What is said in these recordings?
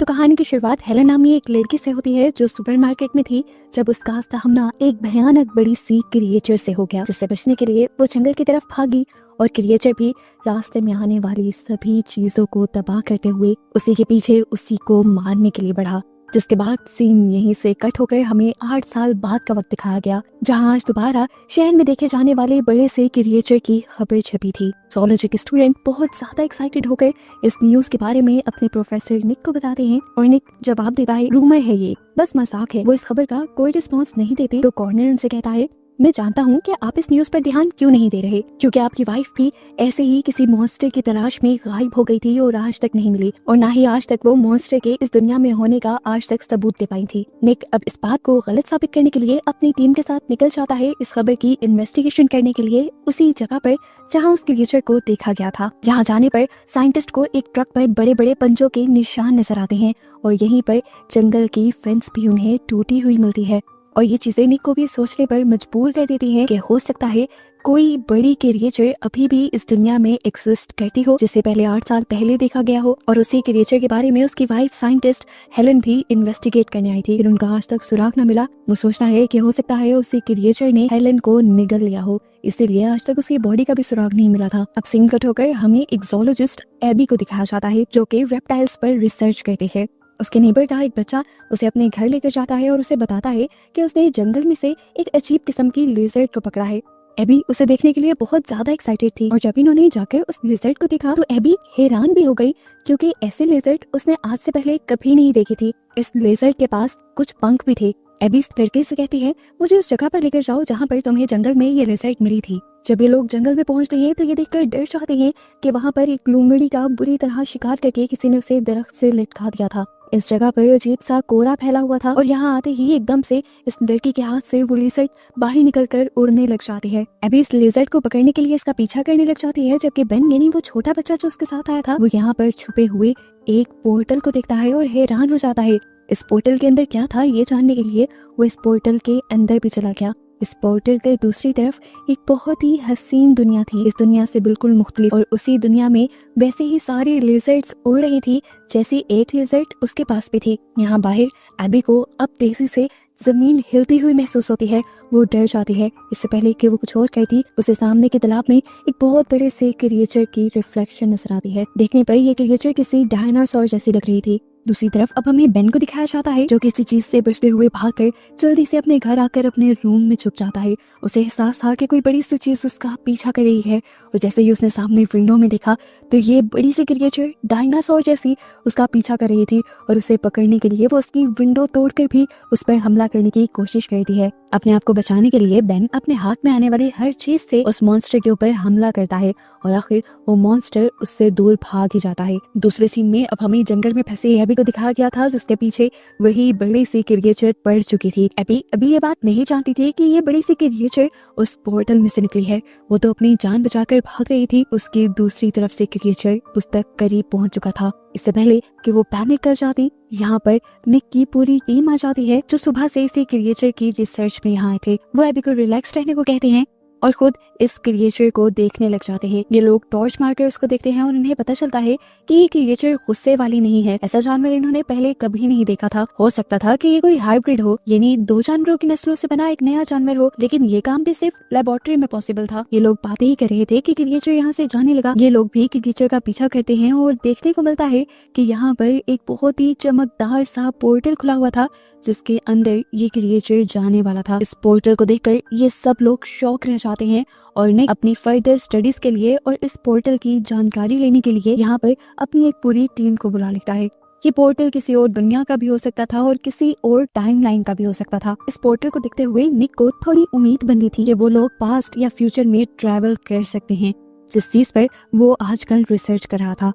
तो कहानी की शुरुआत हेलन नामी एक लड़की से होती है जो सुपरमार्केट में थी जब उसका सामना एक भयानक बड़ी सी क्रिएचर से हो गया, जिससे बचने के लिए वो जंगल की तरफ भागी और क्रिएचर भी रास्ते में आने वाली सभी चीजों को तबाह करते हुए उसी के पीछे उसी को मारने के लिए बढ़ा। जिसके बाद सीन यहीं से कट होकर हमें 8 साल बाद का वक्त दिखाया गया, जहां आज दोबारा शहर में देखे जाने वाले बड़े से क्रिएचर की खबर छपी थी। zoology के स्टूडेंट बहुत ज्यादा एक्साइटेड होकर इस न्यूज के बारे में अपने प्रोफेसर निक को बताते हैं और निक जवाब देता है, रूमर है, ये बस मजाक है। वो इस खबर का कोई रिस्पॉन्स नहीं देते तो कॉर्नर उनसे कहता है, मैं जानता हूँ कि आप इस न्यूज पर ध्यान क्यों नहीं दे रहे, क्योंकि आपकी वाइफ भी ऐसे ही किसी मॉन्स्टर की तलाश में गायब हो गई थी और आज तक नहीं मिली, और ना ही आज तक वो मॉन्स्टर के इस दुनिया में होने का आज तक सबूत दे पाई थी। निक अब इस बात को गलत साबित करने के लिए अपनी टीम के साथ निकल जाता है इस खबर की इन्वेस्टिगेशन करने के लिए उसी जगह पर जहाँ उस क्रिएचर को देखा गया था। यहाँ जाने पर साइंटिस्ट को एक ट्रक पर बड़े बड़े पंजों के निशान नजर आते हैं और यहीं पर जंगल की फेंस भी उन्हें टूटी हुई मिलती है, और ये चीजें निक को भी सोचने पर मजबूर कर देती हैं कि हो सकता है कोई बड़ी क्रिएचर अभी भी इस दुनिया में एग्जिस्ट करती हो, जिसे पहले 8 साल पहले देखा गया हो, और उसी क्रिएचर के बारे में उसकी वाइफ साइंटिस्ट हेलन भी इन्वेस्टिगेट करने आई थी, फिर उनका आज तक सुराग न मिला। वो सोचता है कि हो सकता है उसी क्रिएचर ने हेलन को निगल लिया हो, इसीलिए आज तक उसकी बॉडी का भी सुराग नहीं मिला था। अब सीन कट होकर हमें एक zoologist एबी को दिखाया जाता है जो कि रेप्टाइल्स पर रिसर्च करती है। उसके नेबर का एक बच्चा उसे अपने घर लेकर जाता है और उसे बताता है कि उसने जंगल में से एक अजीब किस्म की लेजर्ड को पकड़ा है। एबी उसे देखने के लिए बहुत ज्यादा एक्साइटेड थी और जब इन्होंने जाकर उस लेजर्ड को देखा तो एबी हैरान भी हो गई, क्योंकि ऐसे लेजर्ड उसने आज से पहले कभी नहीं देखी थी। इस लेजर्ड के पास कुछ पंख भी थे। एबी इस लड़के से कहती है, मुझे उस जगह पर लेकर जाओ जहाँ पर तुम्हें जंगल में ये लेजर्ड मिली थी। जब ये लोग जंगल में पहुंचते हैं तो ये देखकर डर जाते हैं कि वहाँ पर एक लूमड़ी का बुरी तरह शिकार करके किसी ने उसे दरख्त से लटका दिया था। इस जगह पर अजीब सा कोहरा फैला हुआ था और यहाँ आते ही एकदम से इस लड़की के हाथ से वो लेजर्ड बाहर निकलकर उड़ने लग जाती है। एबी इस लेजर्ड को पकड़ने के लिए इसका पीछा करने लग जाती है, जबकि बेन यानी वो छोटा बच्चा जो उसके साथ आया था वो यहाँ पर छुपे हुए एक पोर्टल को देखता है और हैरान हो जाता है। इस पोर्टल के अंदर क्या था ये जानने के लिए वो इस पोर्टल के अंदर भी चला गया। इस पोर्टल के दूसरी तरफ एक बहुत ही हसीन दुनिया थी, इस दुनिया से बिल्कुल मुख्तलिफ, और उसी दुनिया में वैसे ही सारे लेजर्ड्स उड़ रही थी जैसी एक लेजर्ड उसके पास भी थी। यहाँ बाहर एबी को अब तेजी से जमीन हिलती हुई महसूस होती है। वो डर जाती है। इससे पहले कि वो कुछ और करती उसे सामने के तालाब में एक बहुत बड़े से क्रिएचर की रिफ्लेक्शन नजर आती है। देखने पर यह क्रिएचर किसी डायनासोर जैसी लग रही थी। दूसरी तरफ अब हमें बेन को दिखाया जाता है जो किसी चीज से बचते हुए भागकर जल्दी से अपने घर आकर अपने रूम में छुप जाता है। उसे एहसास था कि कोई बड़ी सी चीज उसका पीछा कर रही है, और जैसे ही उसने सामने विंडो में देखा तो ये बड़ी सी क्रिएचर डायनासोर जैसी उसका पीछा कर रही थी, और उसे पकड़ने के लिए वो उसकी विंडो तोड़कर भी उस पर हमला करने की कोशिश करती है। अपने आप को बचाने के लिए बेन अपने हाथ में आने वाली हर चीज से उस मॉन्स्टर के ऊपर हमला करता है और आखिर वो मॉन्स्टर उससे दूर भाग ही जाता है। दूसरे सीन में अब हमें जंगल में फंसे एबी को दिखाया गया था जिसके पीछे वही बड़ी सी क्रिएचर पड़ चुकी थी। एबी अभी ये बात नहीं जानती थी कि ये बड़ी सी क्रिएचर उस पोर्टल में से निकली है। वो तो अपनी जान बचाकर भाग रही थी, उसकी दूसरी तरफ से क्रिएचर उस तक करीब पहुंच चुका था। इससे पहले कि वो पैनिक कर जाती, यहाँ पर निक की पूरी टीम आ जाती है जो सुबह से इसी क्रिएचर की रिसर्च में यहाँ आए थे। वो एबी को रिलैक्स रहने को कहते हैं और खुद इस क्रिएचर को देखने लग जाते हैं। ये लोग टॉर्च मारकर उसको देखते हैं और उन्हें पता चलता है कि ये क्रिएचर गुस्से वाली नहीं है। ऐसा जानवर इन्होंने पहले कभी नहीं देखा था। हो सकता था कि ये कोई हाइब्रिड हो, यानी 2 जानवरों की नस्लों से बना एक नया जानवर हो, लेकिन ये काम भी सिर्फ लेबोरेटरी में पॉसिबल था। ये लोग बातें ही कर रहे थे कि क्रिएचर यहाँ से जाने लगा। ये लोग भी क्रिएचर का पीछा करते हैं और देखने को मिलता है कि यहाँ पर एक बहुत ही चमकदार सा पोर्टल खुला हुआ था जिसके अंदर ये क्रिएचर जाने वाला था। इस पोर्टल को देखकर ये सब लोग शॉक रह जाते हैं और निक अपनी फर्दर स्टडीज के लिए और इस पोर्टल की जानकारी लेने के लिए यहाँ पर अपनी एक पूरी टीम को बुला लेता है। ये पोर्टल किसी और दुनिया का भी हो सकता था और किसी और टाइमलाइन का भी हो सकता था। इस पोर्टल को देखते हुए निक को थोड़ी उम्मीद बनी थी कि वो लोग पास्ट या फ्यूचर में ट्रैवल कर सकते हैं, जिस चीज पर वो आजकल रिसर्च कर रहा था।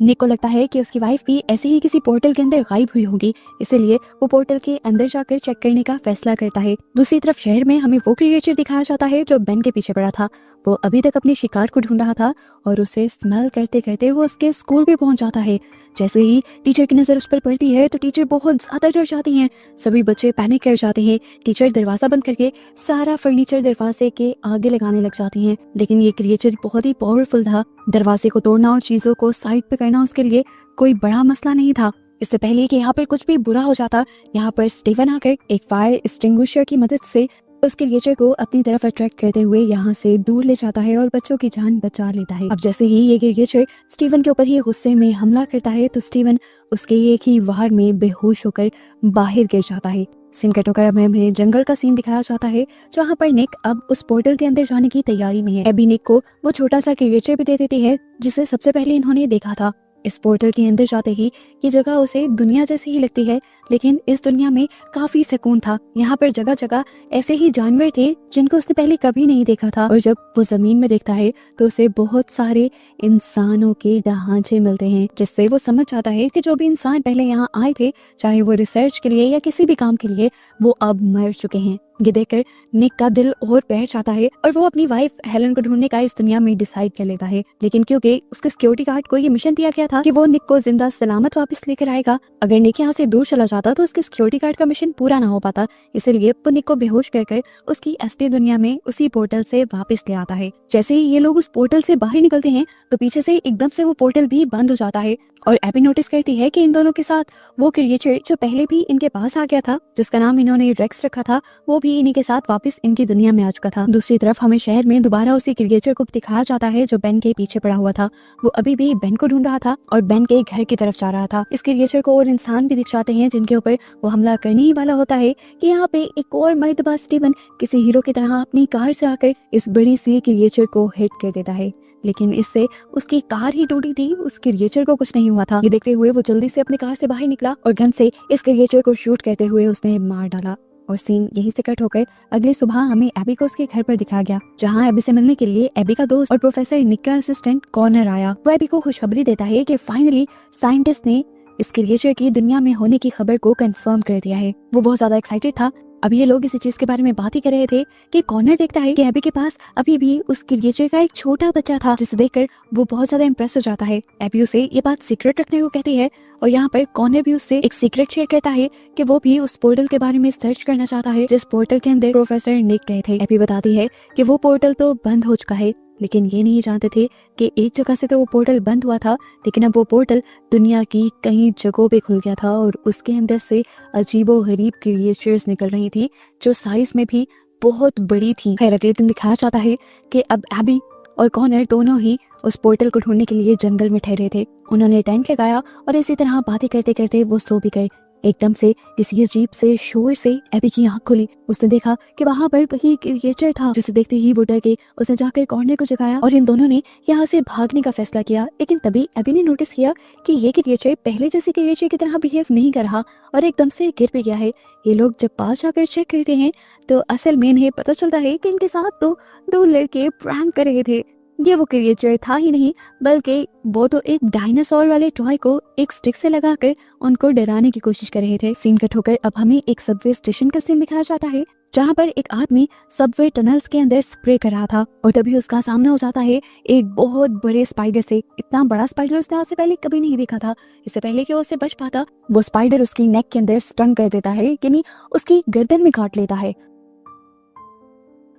निक को लगता है कि उसकी वाइफ भी ऐसे ही किसी पोर्टल के अंदर गायब हुई होगी, इसीलिए वो पोर्टल के अंदर जाकर चेक करने का फैसला करता है। दूसरी तरफ शहर में हमें वो क्रिएचर दिखाया जाता है जो बेन के पीछे पड़ा था। वो अभी तक अपने शिकार को ढूंढ रहा था और उसे स्मेल करते करते वो उसके स्कूल भी पहुंच जाता है। जैसे ही टीचर की नजर उस पर पड़ती है तो टीचर बहुत ज्यादा डर जाती हैं। सभी बच्चे पैनिक कर जाते हैं। टीचर दरवाजा बंद करके सारा फर्नीचर दरवाजे के आगे लगाने लग जाती हैं, लेकिन ये क्रिएचर बहुत ही पावरफुल था। दरवाजे को तोड़ना और चीजों को साइड पे करना उसके लिए कोई बड़ा मसला नहीं था। इससे पहले कि यहाँ पर कुछ भी बुरा हो जाता, यहाँ पर स्टीवन आकर एक फायर एक्सटिंग्विशर की मदद से उस क्रिएचर को अपनी तरफ अट्रैक्ट करते हुए यहाँ से दूर ले जाता है और बच्चों की जान बचा लेता है। अब जैसे ही ये क्रिएचर स्टीवन के ऊपर ही गुस्से में हमला करता है तो स्टीवन उसके एक ही वार में बेहोश होकर बाहर गिर जाता है। सीन कट होकर हमें जंगल का सीन दिखाया जाता है जहाँ पर निक अब उस पोर्टल के अंदर जाने की तैयारी में है। एबी निक को वो छोटा सा क्रिएचर भी दे देती है जिसे सबसे पहले इन्होंने देखा था। इस पोर्टल के अंदर जाते ही ये जगह उसे दुनिया जैसी ही लगती है, लेकिन इस दुनिया में काफी सुकून था। यहाँ पर जगह जगह ऐसे ही जानवर थे जिनको उसने पहले कभी नहीं देखा था। और जब वो जमीन में देखता है तो उसे बहुत सारे इंसानों के ढांचे मिलते हैं, जिससे वो समझ जाता है कि जो भी इंसान पहले यहाँ आए थे, चाहे वो रिसर्च के लिए या किसी भी काम के लिए, वो अब मर चुके हैं। ये देखकर निक का दिल और बह जाता है और वो अपनी वाइफ हेलन को ढूंढने का इस दुनिया में डिसाइड कर लेता है। लेकिन क्योंकि उसके सिक्योरिटी गार्ड को ये मिशन दिया गया था कि वो निक को जिंदा सलामत वापस लेकर आएगा, अगर निक यहाँ से दूर चला जाता तो उसके सिक्योरिटी गार्ड का मिशन पूरा ना हो पाता। इसलिए वो निक को बेहोश कर उसकी असली दुनिया में उसी पोर्टल से वापस ले आता है। जैसे ही ये लोग उस पोर्टल से बाहर निकलते हैं तो पीछे से एकदम से वो पोर्टल भी बंद हो जाता है और एबी नोटिस करती है कि इन दोनों के साथ वो क्रिएचर जो पहले भी इनके पास आ गया था, जिसका नाम इन्होंने रेक्स रखा था, वो भी इन्हीं के साथ वापस इनकी दुनिया में आ चुका था। दूसरी तरफ हमें शहर में दोबारा उसी क्रिएचर को दिखाया जाता है जो बेन के पीछे पड़ा हुआ था। वो अभी भी बेन को ढूंढ रहा था और बेन के घर की तरफ जा रहा था। इस क्रिएचर को और इंसान भी दिख जाते हैं जिनके ऊपर वो हमला करने ही वाला होता है कि यहाँ पे एक और मर्तबा स्टीवन किसी हीरो की तरह अपनी कार से आकर इस बड़ी सी क्रिएचर को हिट कर देता है। लेकिन इससे उसकी कार ही टूटी थी, उस क्रिएचर को कुछ नहीं हुआ था। ये देखते हुए वो जल्दी से अपनी कार से बाहर निकला और गन से इस क्रिएचर को शूट करते हुए उसने मार डाला। और सीन यहीं से कट होकर अगली सुबह हमें एबी को उसके घर पर दिखाया गया, जहां एबी से मिलने के लिए एबी का दोस्त और प्रोफेसर निक का असिस्टेंट कॉर्नर आया। वो एबी को खुशखबरी देता है कि फाइनली साइंटिस्ट ने इस क्रिएचर की दुनिया में होने की खबर को कंफर्म कर दिया है। वो बहुत ज्यादा एक्साइटेड था। अभी ये लोग इसी चीज के बारे में बात ही कर रहे थे कि कॉर्नर देखता है कि एबी के पास अभी भी उस क्रिएचर का एक छोटा बच्चा था, जिसे देखकर वो बहुत ज्यादा इंप्रेस हो जाता है। एबी उसे ये बात सीक्रेट रखने को कहती है और यहाँ पर कॉर्नर भी उससे एक सीक्रेट शेयर करता है कि वो भी उस पोर्टल के बारे में सर्च करना चाहता है जिस पोर्टल के अंदर प्रोफेसर निक गए थे। एबी बताती है कि वो पोर्टल तो बंद हो चुका है, लेकिन ये नहीं जानते थे कि एक जगह से तो वो पोर्टल बंद हुआ था, लेकिन अब वो पोर्टल दुनिया की कई जगहों पे खुल गया था और उसके अंदर से अजीबोगरीब क्रिएचर्स निकल रही थी जो साइज में भी बहुत बड़ी थी। खैर अगले दिन दिखाया जाता है कि अब एबी और कॉर्नर दोनों ही उस पोर्टल को ढूंढने के लिए जंगल में ठहरे थे। उन्होंने टेंट लगाया और इसी तरह बातें करते करते वो सो भी गए। एकदम से किसी अजीब से शोर से एबी की आंख खुली। उसने देखा कि वहां पर वही क्रिएचर था, जिसे देखते ही वो डर गई। उसने जाकर कॉर्नर को जगाया और इन दोनों ने यहाँ से भागने का फैसला किया। लेकिन तभी एबी ने नोटिस किया कि ये क्रिएचर पहले जैसे क्रिएचर की तरह बिहेव नहीं कर रहा और एकदम से गिर भी गया है। ये लोग जब पास जाकर चेक करते हैं तो असल में इन्हें पता चलता है कि इनके साथ तो दो लड़के प्रैंक कर रहे थे। ये वो क्रिएचर था ही नहीं, बल्कि वो तो एक डायनासोर वाले टॉय को एक स्टिक से लगाकर उनको डराने की कोशिश कर रहे थे। सीन कट होकर अब हमें एक सबवे स्टेशन का सीन दिखाया जाता है, जहाँ पर एक आदमी सबवे टनल्स के अंदर स्प्रे कर रहा था और तभी उसका सामना हो जाता है एक बहुत बड़े स्पाइडर से। इतना बड़ा स्पाइडर उसने आज से पहले कभी नहीं देखा था। इससे पहले कि वो उससे बच पाता, वो स्पाइडर उसकी नेक के अंदर स्टंग कर देता है, यानी उसकी गर्दन में काट लेता है।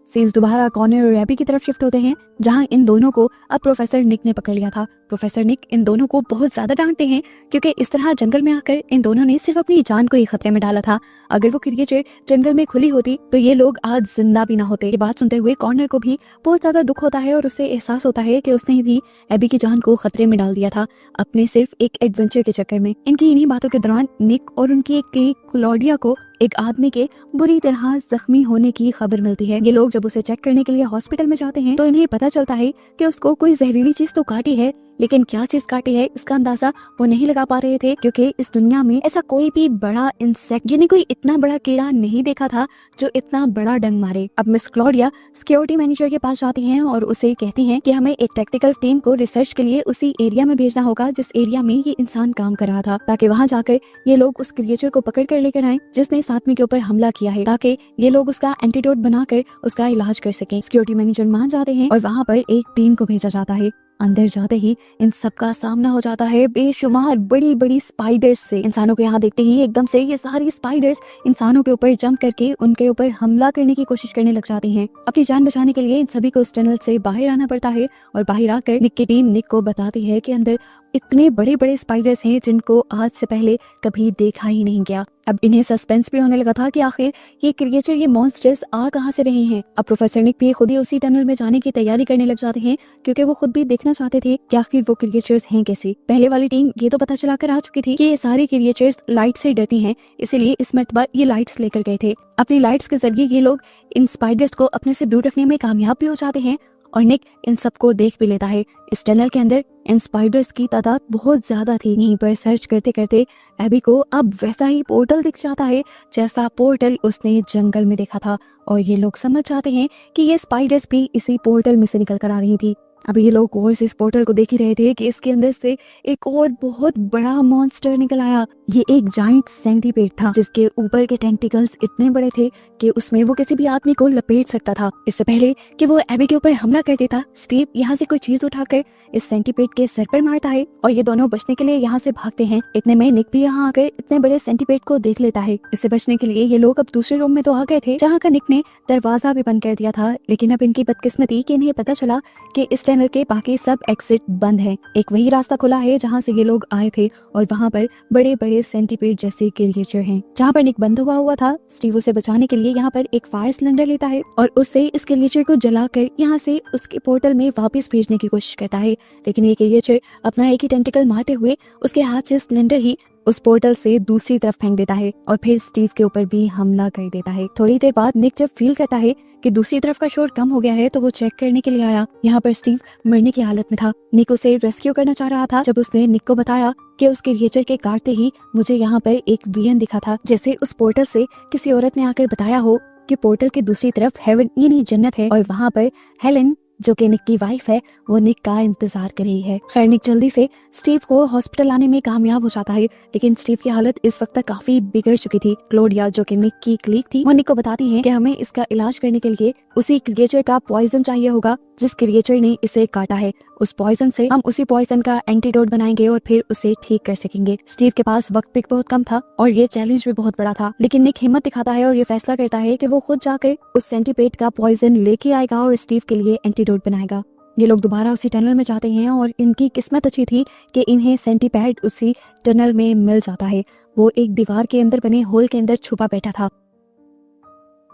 सीन्स दोबारा कॉर्नर और एबी की तरफ शिफ्ट होते हैं, जहां इन दोनों को अब प्रोफेसर निक ने पकड़ लिया था। प्रोफेसर निक इन दोनों को बहुत ज्यादा डांटते हैं क्योंकि इस तरह जंगल में आकर इन दोनों ने सिर्फ अपनी जान को ही खतरे में डाला था। अगर वो क्रिएचर जंगल में खुली होती तो ये लोग आज जिंदा भी ना होते। ये बात सुनते हुए कॉर्नर को भी बहुत ज्यादा दुख होता है और उसे एहसास होता है कि उसने भी एबी की जान को खतरे में डाल दिया था अपने सिर्फ एक एडवेंचर के चक्कर में। इनकी इन्हीं बातों के दौरान निक और उनकी एक क्लीग क्लॉडिया को एक आदमी के बुरी तरह जख्मी होने की खबर मिलती है। ये लोग जब उसे चेक करने के लिए हॉस्पिटल में जाते हैं तो इन्हें पता चलता है कि उसको कोई जहरीली चीज तो काटी है, लेकिन क्या चीज काटी है इसका अंदाजा वो नहीं लगा पा रहे थे क्योंकि इस दुनिया में ऐसा कोई भी बड़ा इंसेक्ट यानी कोई इतना बड़ा कीड़ा नहीं देखा था जो इतना बड़ा डंग मारे। अब मिस क्लॉडिया सिक्योरिटी मैनेजर के पास जाती हैं और उसे कहती हैं कि हमें एक टेक्निकल टीम को रिसर्च के लिए उसी एरिया में भेजना होगा जिस एरिया में ये इंसान काम कर रहा था, ताकि वहाँ जाकर ये लोग उस क्रिएचर को पकड़ कर लेकर आए जिसने इस आदमी के ऊपर हमला किया है, ताकि ये लोग उसका एंटीडोट बनाकर उसका इलाज कर सकें। सिक्योरिटी मैनेजर मान जाते हैं और वहाँ पर एक टीम को भेजा जाता है। अंदर जाते ही इन सब का सामना हो जाता है बेशुमार बड़ी बड़ी स्पाइडर्स से। इंसानों को यहाँ देखते ही एकदम से ये सारी स्पाइडर्स इंसानों के ऊपर जंप करके उनके ऊपर हमला करने की कोशिश करने लग जाती हैं। अपनी जान बचाने के लिए इन सभी को उस टनल से बाहर आना पड़ता है और बाहर आकर निक की टीम निक को बताती है कि अंदर इतने बड़े बड़े स्पाइडर्स हैं जिनको आज से पहले कभी देखा ही नहीं गया। अब इन्हें सस्पेंस भी होने लगा था कि आखिर ये क्रिएचर, ये मॉन्स्टर्स आ कहाँ से रहे हैं। अब प्रोफेसर निक भी खुद ही उसी टनल में जाने की तैयारी करने लग जाते हैं, क्योंकि वो खुद भी देखना चाहते थे कि आखिर वो क्रिएचर्स हैं कैसे। पहले वाली टीम ये तो पता चला कर आ चुकी थी कि ये सारे क्रिएचर्स लाइट से डरती हैं, इसीलिए इस मर्तबा ये लाइट्स लेकर गए थे। अपनी लाइट्स के जरिए ये लोग इन स्पाइडर्स को अपने से दूर रखने में कामयाब भी हो जाते हैं और निक इन सबको देख भी लेता है। इस टनल के अंदर इन स्पाइडर्स की तादाद बहुत ज्यादा थी। यहीं पर सर्च करते करते एबी को अब वैसा ही पोर्टल दिख जाता है जैसा पोर्टल उसने जंगल में देखा था, और ये लोग समझ जाते हैं कि ये स्पाइडर्स भी इसी पोर्टल में से निकल कर आ रही थी। अब ये लोग और इस पोर्टल को देख ही रहे थे कि इसके अंदर से एक और बहुत बड़ा मॉन्स्टर निकल आया। ये एक जाइंट सेंटीपेड था जिसके ऊपर के टेंटिकल्स इतने बड़े थे कि उसमें वो किसी भी आदमी को लपेट सकता था। इससे पहले कि वो एबी के ऊपर हमला कर देता, स्टीव यहाँ से कोई चीज उठाकर इस सेंटीपेड के सर पर मारता है और ये दोनों बचने के लिए यहाँ से भागते हैं। इतने में निक भी यहाँ आकर इतने बड़े सेंटीपेड को देख लेता है। इससे बचने के लिए ये लोग अब दूसरे रूम में तो आ गए थे जहाँ का निक ने दरवाजा भी बंद कर दिया था, लेकिन अब इनकी बदकिस्मती कि इन्हें पता चला कि इस टनल के बाकी सब एग्जिट बंद है। एक वही रास्ता खुला है जहाँ से ये लोग आए थे और वहाँ पर बड़े बड़े सेंटीपेड जैसे क्रिएचर हैं। जहाँ पर निक बंद हुआ था, स्टीव उसे बचाने के लिए यहाँ पर एक फायर सिलेंडर लेता है और उससे इस क्रिएचर को जलाकर यहाँ से उसके पोर्टल में वापस भेजने की कोशिश करता है, लेकिन ये क्रिएचर अपना एक ही टेंटिकल मारते हुए उसके हाथ से सिलेंडर ही उस पोर्टल से दूसरी तरफ फेंक देता है और फिर स्टीव के ऊपर भी हमला कर देता है। थोड़ी देर बाद निक जब फील करता है कि दूसरी तरफ का शोर कम हो गया है तो वो चेक करने के लिए आया। यहाँ पर स्टीव मरने की हालत में था। निक उसे रेस्क्यू करना चाह रहा था जब उसने निक को बताया कि उस क्रिएचर के काटते ही मुझे यहाँ पर एक विजन दिखा था, जैसे उस पोर्टल से किसी औरत ने आकर बताया हो कि पोर्टल की दूसरी तरफ हेवन यानी जन्नत है और वहाँ पर हेलन जो कि निक की वाइफ है वो निक का इंतजार कर रही है। खैर निक जल्दी से स्टीव को हॉस्पिटल लाने में कामयाब हो जाता है, लेकिन स्टीव की हालत इस वक्त तक काफी बिगड़ चुकी थी। क्लोडिया जो कि निक की कलीग थी, वो निक को बताती है कि हमें इसका इलाज करने के लिए उसी क्रिएचर का पॉइजन चाहिए होगा जिस क्रिएचर ने इसे काटा है। उस पॉइजन से हम उसी पॉइजन का एंटीडोट बनाएंगे और फिर उसे ठीक कर सकेंगे। स्टीव के पास वक्त भी बहुत कम था और ये चैलेंज भी बहुत बड़ा था, लेकिन निक हिम्मत दिखाता है और ये फैसला करता है कि वो खुद जाकर उस सेंटीपेड का पॉइजन लेके आएगा और स्टीव के लिए एंटीडोट बनाएगा। ये लोग दोबारा उसी टनल में जाते हैं और इनकी किस्मत अच्छी थी कि इन्हें सेंटीपेड उसी टनल में मिल जाता है। वो एक दीवार के अंदर बने होल के अंदर छुपा बैठा था।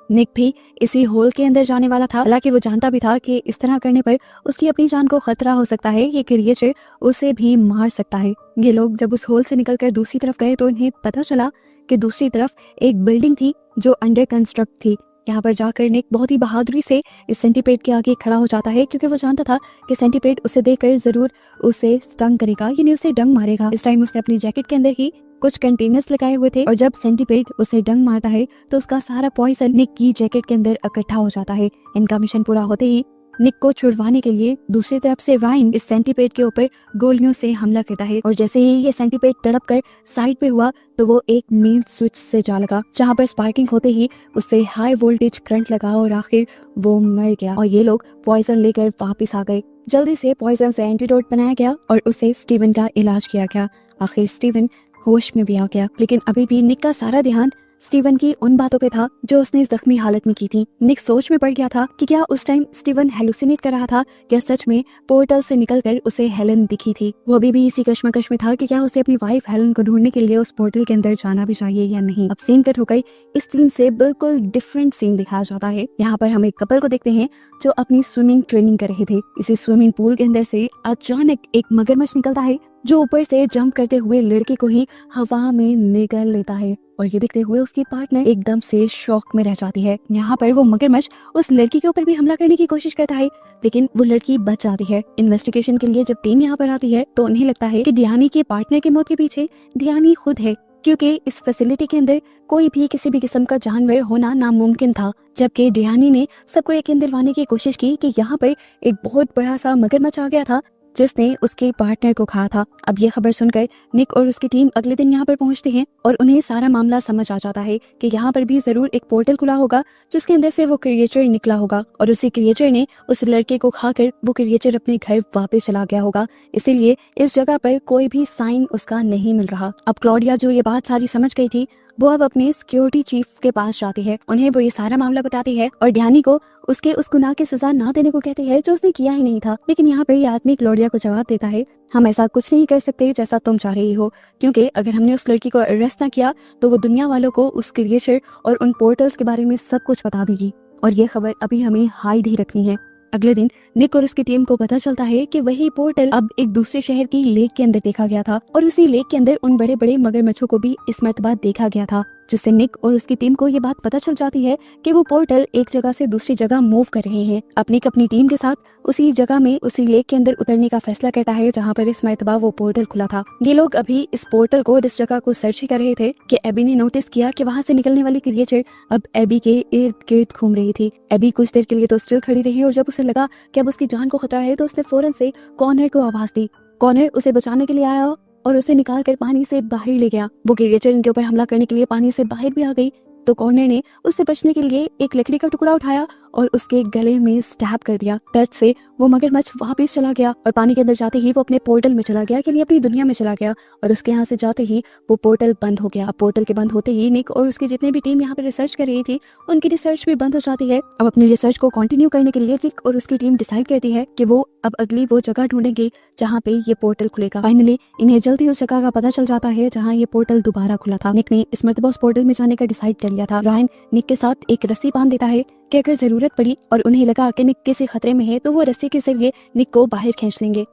निक भी इसी होल के अंदर जाने वाला था, हालांकि वो जानता भी था कि इस तरह करने पर उसकी अपनी जान को खतरा हो सकता है, ये क्रिएचर उसे भी मार सकता है। ये लोग जब उस होल से निकलकर दूसरी तरफ गए तो इन्हें पता चला कि दूसरी तरफ एक बिल्डिंग थी जो अंडर कंस्ट्रक्ट थी। यहाँ पर जाकर निक बहुत ही बहादुरी से इस सेंटीपेड के आगे खड़ा हो जाता है, क्योंकि वो जानता था कि सेंटीपेड उसे देखकर जरूर उसे स्टंग करेगा, यानी उसे डंग मारेगा। इस टाइम उसने अपनी जैकेट के अंदर ही कुछ कंटेनर्स लगाए हुए थे और जब सेंटीपेड उसे डंग मारता है तो उसका सारा पॉइजन निक की जैकेट के अंदर इकट्ठा हो जाता है। इनका मिशन पूरा होते ही निक को छुड़वाने के लिए दूसरी तरफ से रायन इस सेंटीपेड के ऊपर गोलियों से हमला करता है और जैसे ही ये सेंटीपेड तड़प कर साइड पे हुआ तो वो एक मेन स्विच से जा लगा, जहाँ पर स्पार्किंग होते ही उससे हाई वोल्टेज करंट लगा और आखिर वो मर गया और ये लोग पॉइजन लेकर वापिस आ गए। जल्दी से पॉइजन से एंटीडोट बनाया गया और उसे स्टीवन का इलाज किया गया। आखिर स्टीवन होश में भी आ गया, लेकिन अभी भी निक का सारा ध्यान स्टीवन की उन बातों पे था जो उसने जख्मी हालत में की थी। निक सोच में पड़ गया था कि क्या उस टाइम स्टीवन हेलुसिनेट कर रहा था या सच में पोर्टल से निकलकर उसे हेलन दिखी थी। वो अभी भी इसी कश्मकश में था कि क्या उसे अपनी वाइफ हेलन को ढूंढने के लिए उस पोर्टल के अंदर जाना भी चाहिए या नहीं। अब सीन कट हो गई, इस सीन से बिल्कुल डिफरेंट सीन दिखाया जाता है। यहाँ पर हम एक कपल को देखते हैं जो अपनी स्विमिंग ट्रेनिंग कर रहे थे। इसी स्विमिंग पूल के अंदर से अचानक एक मगरमच्छ निकलता है जो ऊपर से जंप करते हुए लड़के को ही हवा में निगल लेता है और ये देखते हुए उसकी पार्टनर एकदम से शॉक में रह जाती है। यहाँ पर वो मगरमच्छ उस लड़की के ऊपर भी हमला करने की कोशिश करता है, लेकिन वो लड़की बच जाती है। इन्वेस्टिगेशन के लिए जब टीम यहाँ पर आती है तो उन्हें लगता है कि डियानी के पार्टनर की मौत के पीछे डियानी खुद है, क्योंकि इस फैसिलिटी के अंदर कोई भी किसी भी किस्म का जानवर होना नामुमकिन था। जबकि डियानी ने सबको यकीन दिलवाने की कोशिश की कि यहाँ पर एक बहुत बड़ा सा मगरमच्छ आ गया था जिसने उसके पार्टनर को खाया था। अब ये खबर सुनकर निक और उसकी टीम अगले दिन यहाँ पर पहुंचते हैं और उन्हें सारा मामला समझ आ जाता है कि यहाँ पर भी जरूर एक पोर्टल खुला होगा जिसके अंदर से वो क्रिएचर निकला होगा और उसी क्रिएचर ने उस लड़के को खाकर वो क्रिएचर अपने घर वापस चला गया होगा। इसीलिए इस जगह पर कोई भी साइन उसका नहीं मिल रहा। अब क्लॉडिया जो ये बात सारी समझ गई थी, वो अब अपने सिक्योरिटी चीफ के पास जाती है, उन्हें वो ये सारा मामला बताती है और डैनी को उसके उस गुनाह की सजा ना देने को कहती है जो उसने किया ही नहीं था। लेकिन यहाँ पर ये आदमी क्लोडिया को जवाब देता है, हम ऐसा कुछ नहीं कर सकते जैसा तुम चाह रही हो, क्योंकि अगर हमने उस लड़की को अरेस्ट ना किया तो वो दुनिया वालों को उस क्रिएचर और उन पोर्टल्स के बारे में सब कुछ बता देगी और ये खबर अभी हमें हाइड ही रखनी है। अगले दिन निक और उसकी टीम को पता चलता है कि वही पोर्टल अब एक दूसरे शहर की लेक के अंदर देखा गया था और उसी लेक के अंदर उन बड़े बड़े मगरमच्छों को भी इस मर्तबा देखा गया था, जिससे निक और उसकी टीम को ये बात पता चल जाती है कि वो पोर्टल एक जगह से दूसरी जगह मूव कर रहे हैं। अब निक अपनी टीम के साथ उसी जगह में उसी लेक के अंदर उतरने का फैसला करता है जहाँ पर इस मर्तबा वो पोर्टल खुला था। ये लोग अभी इस पोर्टल को इस जगह को सर्च ही कर रहे थे कि एबी ने नोटिस किया कि वहाँ से निकलने वाली क्रिएचर अब एबी के इर्द गिर्द घूम रही थी। एबी कुछ देर के लिए तो स्टिल खड़ी रही और जब उसे लगा कि अब उसकी जान को खतरा है तो उसने फौरन से कॉर्नर को आवाज दी। कॉर्नर उसे बचाने के लिए आया और उसे निकाल कर पानी से बाहर ले गया। वो क्रिएचर इनके ऊपर हमला करने के लिए पानी से बाहर भी आ गई तो कॉर्नर ने उससे बचने के लिए एक लकड़ी का टुकड़ा उठाया और उसके गले में स्टैब कर दिया। दर्द से वो मगरमच्छ वापस चला गया और पानी के अंदर जाते ही वो अपने पोर्टल में चला गया, के लिए अपनी दुनिया में चला गया और उसके यहाँ से जाते ही वो पोर्टल बंद हो गया। अब पोर्टल के बंद होते ही निक और उसकी जितनी भी टीम यहाँ पे रिसर्च कर रही थी उनकी रिसर्च भी बंद हो जाती है। अब अपनी रिसर्च को कंटिन्यू करने के लिए निक और उसकी टीम डिसाइड करती है कि वो अब अगली वो जगह ढूंढेंगे जहाँ पे ये पोर्टल खुलेगा। फाइनली इन्हें जल्दी उस जगह का पता चल जाता है जहाँ ये पोर्टल दोबारा खुला था। निक ने इस मर्तबा उस पोर्टल में जाने का डिसाइड कर लिया था। रायन निक के साथ एक रस्सी बांध देता है कि अगर जरूरत पड़ी और उन्हें लगा कि निक किसी खतरे में है तो वो रस्सी के जरिए निक को बाहर खींच लेंगे।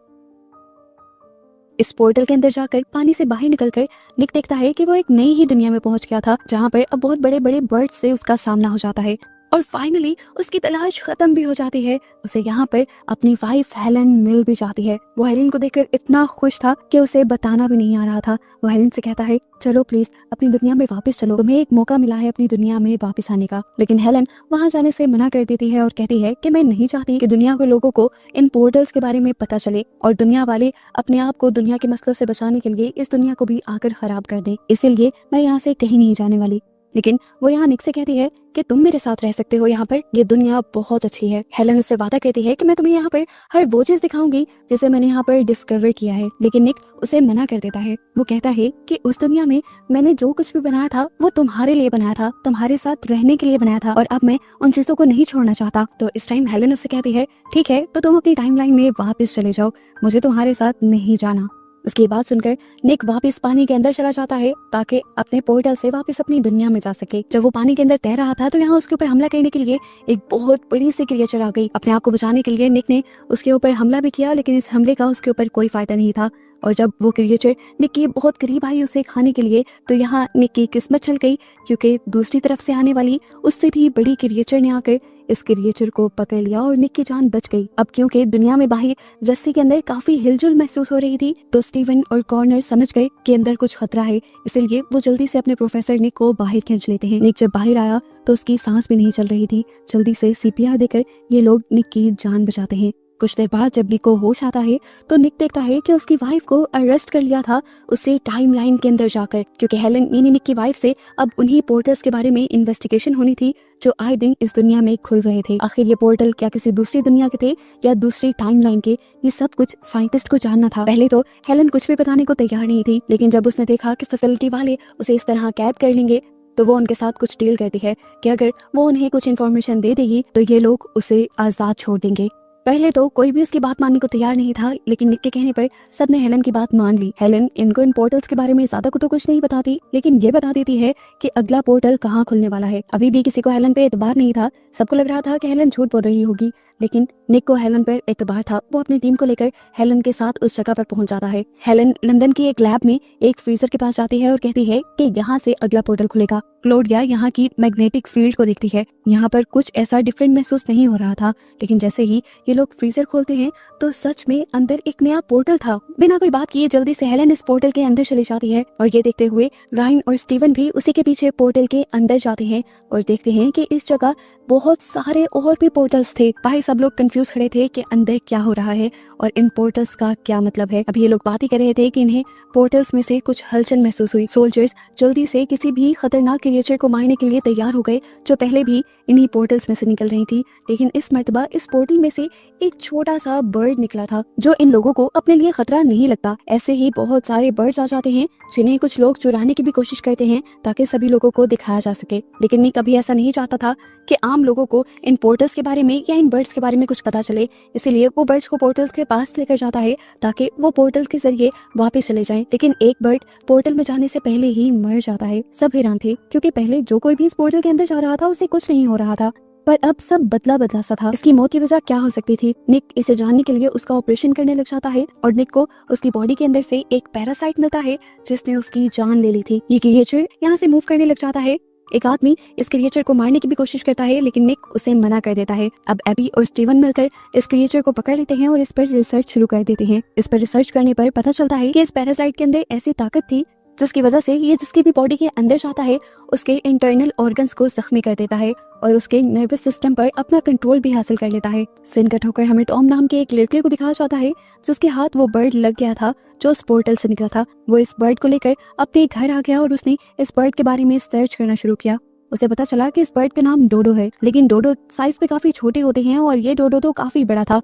इस पोर्टल के अंदर जाकर पानी से बाहर निकलकर निक देखता है कि वो एक नई ही दुनिया में पहुंच गया था जहाँ पर अब बहुत बड़े बड़े बर्ड्स से उसका सामना हो जाता है और फाइनली उसकी तलाश खत्म भी हो जाती है। उसे यहाँ पर अपनी वाइफ हेलन मिल भी जाती है। वो हेलन को देखकर इतना खुश था कि उसे बताना भी नहीं आ रहा था। वो हेलन से कहता है, चलो प्लीज अपनी दुनिया में वापस चलो, तुम्हें एक मौका मिला है अपनी दुनिया में वापस आने का। लेकिन हेलन वहाँ जाने से मना कर देती है और कहती है कि मैं नहीं चाहती कि दुनिया के लोगों को इन पोर्टल्स के बारे में पता चले और दुनिया वाले अपने आप को दुनिया के मसलों से बचाने के लिए इस दुनिया को भी आकर खराब कर दें, इसीलिए मैं यहाँ से कहीं नहीं जाने वाली। लेकिन वो यहाँ निक से कहती है कि तुम मेरे साथ रह सकते हो, यहाँ पर ये दुनिया बहुत अच्छी है। हेलन उससे वादा कहती है कि मैं तुम्हें यहाँ पर हर वो चीज दिखाऊंगी जिसे मैंने यहाँ पर डिस्कवर किया है। लेकिन निक उसे मना कर देता है। वो कहता है कि उस दुनिया में मैंने जो कुछ भी बनाया था वो तुम्हारे लिए बनाया था, तुम्हारे साथ रहने के लिए बनाया था और अब मैं उन चीजों को नहीं छोड़ना चाहता। तो इस टाइम हेलन उससे कहती है, ठीक है तो तुम अपनी टाइमलाइन में वापस चले जाओ, मुझे तुम्हारे साथ नहीं जाना। उसकी बात सुनकर निक वापस पानी के अंदर चला जाता है ताकि अपने पोर्टल से वापस अपनी दुनिया में जा सके। जब वो पानी के अंदर तैर रहा था तो यहाँ उसके ऊपर हमला करने के लिए एक बहुत बड़ी सी क्रिएचर आ गई। अपने आप को बचाने के लिए निक ने उसके ऊपर हमला भी किया, लेकिन इस हमले का उसके ऊपर कोई फायदा नहीं था और जब वो क्रिएचर निक के बहुत करीब आई उसे खाने के लिए तो यहाँ निक की किस्मत चल गई, क्योंकि दूसरी तरफ से आने वाली उससे भी बड़ी क्रिएचर ने आकर इस क्रिएचर को पकड़ लिया और निक की जान बच गई। अब क्योंकि दुनिया में बाहर रस्सी के अंदर काफी हिलजुल महसूस हो रही थी तो स्टीवन और कॉर्नर समझ गए कि अंदर कुछ खतरा है, इसलिए वो जल्दी से अपने प्रोफेसर निक को बाहर खींच लेते हैं। निक जब बाहर आया तो उसकी सांस भी नहीं चल रही थी। जल्दी से सीपीआर देकर ये लोग निक की जान बचाते हैं। कुछ देर बाद जब निक को होश आता है तो निक देखता है कि उसकी वाइफ को अरेस्ट कर लिया था उससे टाइमलाइन के अंदर जाकर, क्योंकि हेलन यानी निक की वाइफ से अब उन्हीं पोर्टल्स के बारे में इन्वेस्टिगेशन होनी थी जो आए दिन इस दुनिया में खुल रहे थे। आखिर ये पोर्टल क्या किसी दूसरी दुनिया के थे या दूसरी टाइमलाइन के, ये सब कुछ साइंटिस्ट को जानना था। पहले तो हेलन कुछ भी बताने को तैयार नहीं थी, लेकिन जब उसने देखा कि फैसिलिटी वाले उसे इस तरह कैद कर लेंगे तो वो उनके साथ कुछ डील करती है कि अगर वो उन्हें कुछ इन्फॉर्मेशन दे देगी तो ये लोग उसे आजाद छोड़ देंगे। पहले तो कोई भी उसकी बात मानने को तैयार नहीं था, लेकिन निक के कहने पर सबने हेलन की बात मान ली। हेलन इनको इन पोर्टल्स के बारे में ज्यादा तो कुछ नहीं बताती, लेकिन ये बता देती है कि अगला पोर्टल कहाँ खुलने वाला है। अभी भी किसी को हेलन पे एतबार नहीं था, सबको लग रहा था कि हेलन झूठ बोल रही होगी, लेकिन निक को हेलन पर एतबार था। वो अपनी टीम को लेकर हेलन के साथ उस जगह पर पहुंच जाता है। हेलन लंदन की एक लैब में एक फ्रीजर के पास जाती है और कहती है कि यहाँ से अगला पोर्टल खुलेगा। क्लोडिया यहाँ की मैग्नेटिक फील्ड को देखती है। यहाँ पर कुछ ऐसा डिफरेंट महसूस नहीं हो रहा था, लेकिन जैसे ही ये लोग फ्रीजर खोलते हैं तो सच में अंदर एक नया पोर्टल था। बिना कोई बात किए जल्दी से हेलन इस पोर्टल के अंदर चली जाती है और ये देखते हुए रायन और स्टीवन भी उसी के पीछे पोर्टल के अंदर जाते हैं और देखते हैं कि इस जगह बहुत सारे और भी पोर्टल्स थे। भाई साहब सब लोग कंफ्यूज खड़े थे कि अंदर क्या हो रहा है और इन पोर्टल्स का क्या मतलब है। अभी ये लोग बात ही कर रहे थे कि इन्हें पोर्टल्स में से कुछ हलचल महसूस हुई। सोल्जर्स जल्दी से किसी भी खतरनाक क्रिएचर को मारने के लिए तैयार हो गए जो पहले भी इन्हीं पोर्टल्स में से निकल रही थी। लेकिन इस मर्तबा इस पोर्टल में से एक छोटा सा बर्ड निकला था जो इन लोगों को अपने लिए खतरा नहीं लगता। ऐसे ही बहुत सारे बर्ड्स आ जाते हैं जिन्हें कुछ लोग चुराने की भी कोशिश करते हैं ताकि सभी लोगों को दिखाया जा सके। लेकिन निक कभी ऐसा नहीं चाहता था कि आम लोगों को इन पोर्टल्स के बारे में या इन बर्ड्स के बारे में कुछ पता चले, इसीलिए वो बर्ड्स को पोर्टल्स के पास लेकर जाता है ताकि वो पोर्टल के जरिए वापस चले जाएं। लेकिन एक बर्ड पोर्टल में जाने से पहले ही मर जाता है। सब हैरान थे क्योंकि पहले जो कोई भी इस पोर्टल के अंदर जा रहा था उसे कुछ नहीं हो रहा था, पर अब सब बदला बदला सा था। इसकी मौत की वजह क्या हो सकती थी? निक इसे जानने के लिए उसका ऑपरेशन करने लग जाता है और निक को उसकी बॉडी के अंदर से एक पैरासाइट मिलता है जिसने उसकी जान ले ली थी। ये क्रिएचर यहाँ से मूव करने लग जाता है। एक आदमी इस क्रिएचर को मारने की भी कोशिश करता है लेकिन निक उसे मना कर देता है। अब एबी और स्टीवन मिलकर इस क्रिएचर को पकड़ लेते हैं और इस पर रिसर्च शुरू कर देते हैं। इस पर रिसर्च करने पर पता चलता है कि इस पैरासाइट के अंदर ऐसी ताकत थी जिसकी वजह से ये जिसकी भी बॉडी के अंदर जाता है उसके इंटरनल ऑर्गन्स को जख्मी कर देता है और उसके नर्वस सिस्टम पर अपना कंट्रोल भी हासिल कर लेता है। सीन कट होकर हमें टॉम नाम के एक लड़के को दिखाया जाता है जिसके हाथ वो बर्ड लग गया था जो उस पोर्टल से निकला था। वो इस बर्ड को लेकर अपने घर आ गया और उसने इस बर्ड के बारे में सर्च करना शुरू किया। उसे पता चला कि इस बर्ड का नाम डोडो है, लेकिन डोडो साइज पे काफी छोटे होते हैं और ये डोडो तो काफी बड़ा था।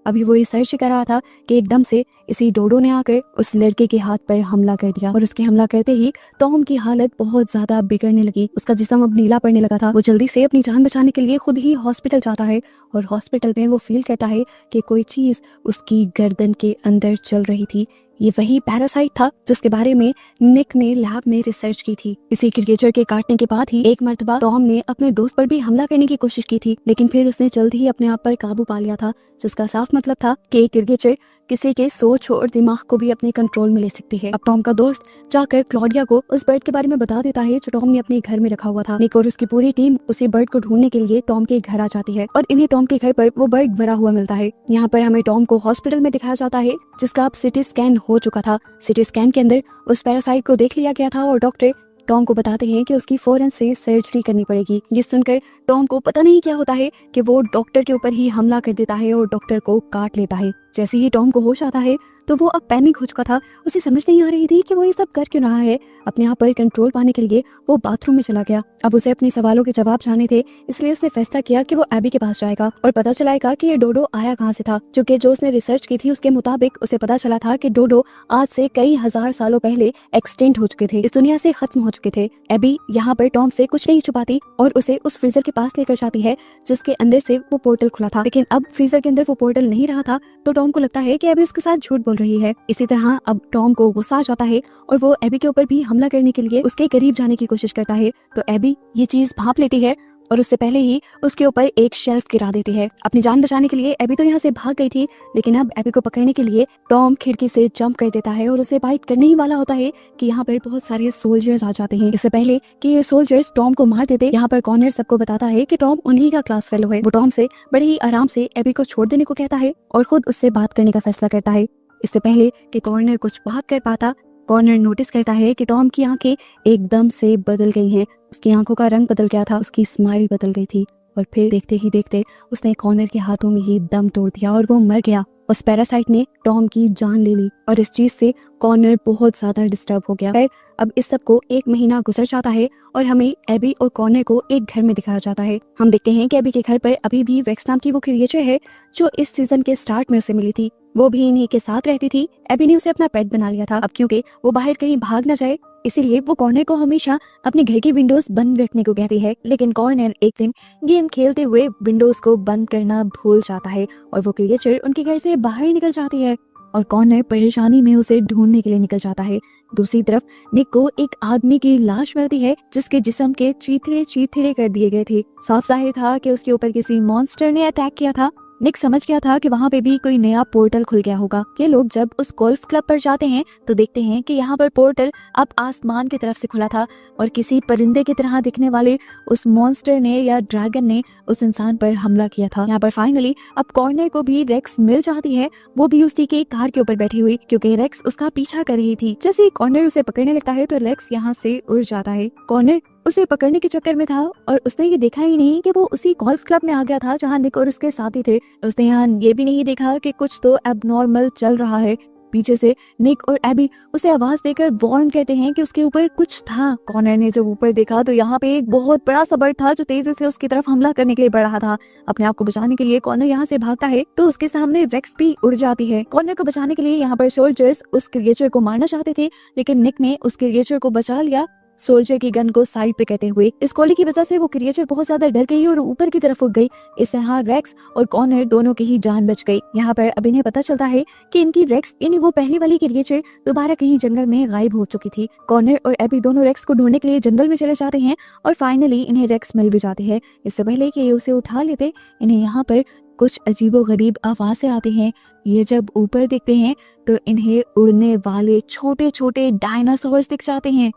अभी वो रिसर्च कर रहा था कि एकदम से इसी डोडो ने आकर उस लड़के के हाथ पर हमला कर दिया और उसके हमला करते ही टॉम की हालत बहुत ज्यादा बिगड़ने लगी। उसका जिस्म अब नीला पड़ने लगा था। वो जल्दी से अपनी जान बचाने के लिए खुद ही हॉस्पिटल जाता है और हॉस्पिटल में वो फील करता है कि कोई चीज उसकी गर्दन के अंदर चल रही थी। ये वही पैरासाइट था जिसके बारे में निक ने लैब में रिसर्च की थी। इसी क्रिएचर के काटने के बाद ही एक मर्तबा टॉम ने अपने दोस्त पर भी हमला करने की कोशिश की थी, लेकिन फिर उसने जल्द ही अपने आप पर काबू पा लिया था, जिसका साफ मतलब था कि एक क्रिएचर किसी के सोच और दिमाग को भी अपने कंट्रोल में ले सकती है। अब टॉम का दोस्त जाकर क्लॉडिया को उस बर्ड के बारे में बता देता है जो टॉम ने अपने घर में रखा हुआ था। निक और उसकी पूरी टीम उसी बर्ड को ढूंढने के लिए टॉम के घर आ जाती है और इन्हें टॉम के घर पर वो बर्ड मरा हुआ मिलता है। यहाँ पर हमें टॉम को हॉस्पिटल में दिखाया जाता है जिसका अब सिटी स्कैन हो चुका था। सिटी स्कैन के अंदर उस पैरासाइट को देख लिया गया था और डॉक्टर टॉम को बताते हैं कि उसकी फौरन से सर्जरी करनी पड़ेगी। ये सुनकर टॉम को पता नहीं क्या होता है कि वो डॉक्टर के ऊपर ही हमला कर देता है और डॉक्टर को काट लेता है। जैसे ही टॉम को होश आता है तो वो अब पैनिक हो चुका था। उसे समझ नहीं आ रही थी कि वो ये सब कर क्यों रहा है। अपने आप पर कंट्रोल पाने के लिए वो बाथरूम में चला गया। अब उसे अपने सवालों के जवाब जानने थे, इसलिए उसने फैसला किया कि वो एबी के पास जाएगा और पता चलाएगा कि ये डोडो आया कहाँ से था, क्योंकि जो उसने रिसर्च की थी उसके मुताबिक उसे पता चला था कि डोडो आज से कई हजार सालों पहले एक्सटिंक्ट हो चुके थे, इस दुनिया से खत्म हो चुके थे। एबी यहाँ पर टॉम से कुछ नहीं छुपाती और उसे उस फ्रीजर के पास लेकर जाती है जिसके अंदर से वो पोर्टल खुला था, लेकिन अब फ्रीजर के अंदर वो पोर्टल नहीं रहा था। तो टॉम को लगता है कि एबी उसके साथ झूठ बोल रही है। इसी तरह अब टॉम को गुस्सा आ जाता है और वो एबी के ऊपर भी हमला करने के लिए उसके करीब जाने की कोशिश करता है। तो एबी ये चीज भांप लेती है और उससे पहले ही उसके ऊपर एक शेल्फ गिरा देती है। अपनी जान बचाने के लिए एबी तो यहाँ से भाग गई थी, लेकिन अब एबी को पकड़ने के लिए टॉम खिड़की से जंप कर देता है और उसे बाइट करने ही वाला होता है कि यहाँ पर बहुत सारे सोल्जर्स आ जाते हैं। इससे पहले कि ये सोल्जर्स टॉम को मार देते, यहाँ पर कॉर्नर सबको बताता है कि टॉम उन्हीं का क्लास फेलो है। वो टॉम से बड़े ही आराम से एबी को छोड़ देने को कहता है और खुद उससे बात करने का फैसला करता है। इससे पहले कि कॉर्नर कुछ बात कर पाता, कॉर्नर नोटिस करता है कि टॉम की आंखें एकदम से बदल गई हैं। उसकी आंखों का रंग बदल गया था, उसकी स्माइल बदल गई थी और फिर देखते ही देखते उसने कॉर्नर के हाथों में ही दम तोड़ दिया और वो मर गया। उस पैरासाइट ने टॉम की जान ले ली और इस चीज से कॉर्नर बहुत ज्यादा डिस्टर्ब हो गया। फिर अब इस सब को एक महीना गुजर जाता है और हमें एबी और कॉर्नर को एक घर में दिखाया जाता है। हम देखते हैं कि एबी के घर पर अभी भी रेक्स नाम की वो क्रिएचर है जो इस सीजन के स्टार्ट में उसे मिली थी। वो भी इन्हीं के साथ रहती थी। एबी ने उसे अपना पेट बना लिया था। अब क्योंकि वो बाहर कहीं भाग न जाए, इसीलिए वो कॉर्नर को हमेशा अपने घर की विंडोज बंद रखने को कहती है। लेकिन कॉर्नर एक दिन गेम खेलते हुए विंडोज को बंद करना भूल जाता है और वो क्रिएचर उनके घर से बाहर निकल जाती है और कॉर्नर परेशानी में उसे ढूंढने के लिए निकल जाता है। दूसरी तरफ निक को एक आदमी की लाश मिलती है जिसके जिस्म के चीथड़े चीथड़े कर दिए गए थे। साफ जाहिर था कि उसके ऊपर किसी मॉन्स्टर ने अटैक किया था। निक समझ गया था कि वहाँ पे भी कोई नया पोर्टल खुल गया होगा। ये लोग जब उस गोल्फ क्लब पर जाते हैं तो देखते हैं कि यहाँ पर पोर्टल अब आसमान की तरफ से खुला था और किसी परिंदे की तरह दिखने वाले उस मॉन्स्टर ने या ड्रैगन ने उस इंसान पर हमला किया था। यहाँ पर फाइनली अब कॉर्नर को भी रेक्स मिल जाती है, वो भी उसी के कार के ऊपर बैठी हुई, क्योंकि रेक्स उसका पीछा कर रही थी। जैसे ही कॉर्नर उसे पकड़ने लगता है तो रेक्स यहाँ से उड़ जाता है। कॉर्नर उसे पकड़ने के चक्कर में था और उसने ये देखा ही नहीं कि वो उसी गोल्फ क्लब में आ गया था जहाँ निक और उसके साथी थे। उसने यहाँ ये भी नहीं देखा कि कुछ तो एबनॉर्मल चल रहा है। पीछे से निक और एबी उसे आवाज देकर वार्न कहते हैं कि उसके ऊपर कुछ था। कॉनर ने जब ऊपर देखा तो यहाँ पे एक बहुत बड़ा सा बर्ड था जो तेजी से उसकी तरफ हमला करने के लिए बढ़ रहा था। अपने आप को बचाने के लिए कॉनर यहाँ से भागता है तो उसके सामने रेक्स भी उड़ जाती है। कॉनर को बचाने के लिए यहाँ पर सोल्जर्स उस क्रिएचर को मारना चाहते थे, लेकिन निक ने उस क्रिएचर को बचा लिया सोल्जर की गन को साइड पे कहते हुए। इस गोली की वजह से वो क्रिएचर बहुत ज्यादा डर गई और ऊपर की तरफ उड़ गई। इससे यहाँ रेक्स और कॉनर दोनों की ही जान बच गई। यहाँ पर अब इन्हें पता चलता है कि इनकी रेक्स यानी वो पहली वाली क्रिएचर दोबारा कहीं जंगल में गायब हो चुकी थी। कॉनर और एबी दोनों रेक्स को ढूंढने के लिए जंगल में चले जाते हैं और फाइनली इन्हें रेक्स मिल भी जाती है। इससे पहले कि ये उसे उठा लेते, इन्हें यहाँ पर कुछ अजीबोगरीब आवाजें आती हैं। ये जब ऊपर देखते हैं तो इन्हें उड़ने वाले छोटे छोटे डायनासोर्स दिख जाते हैं।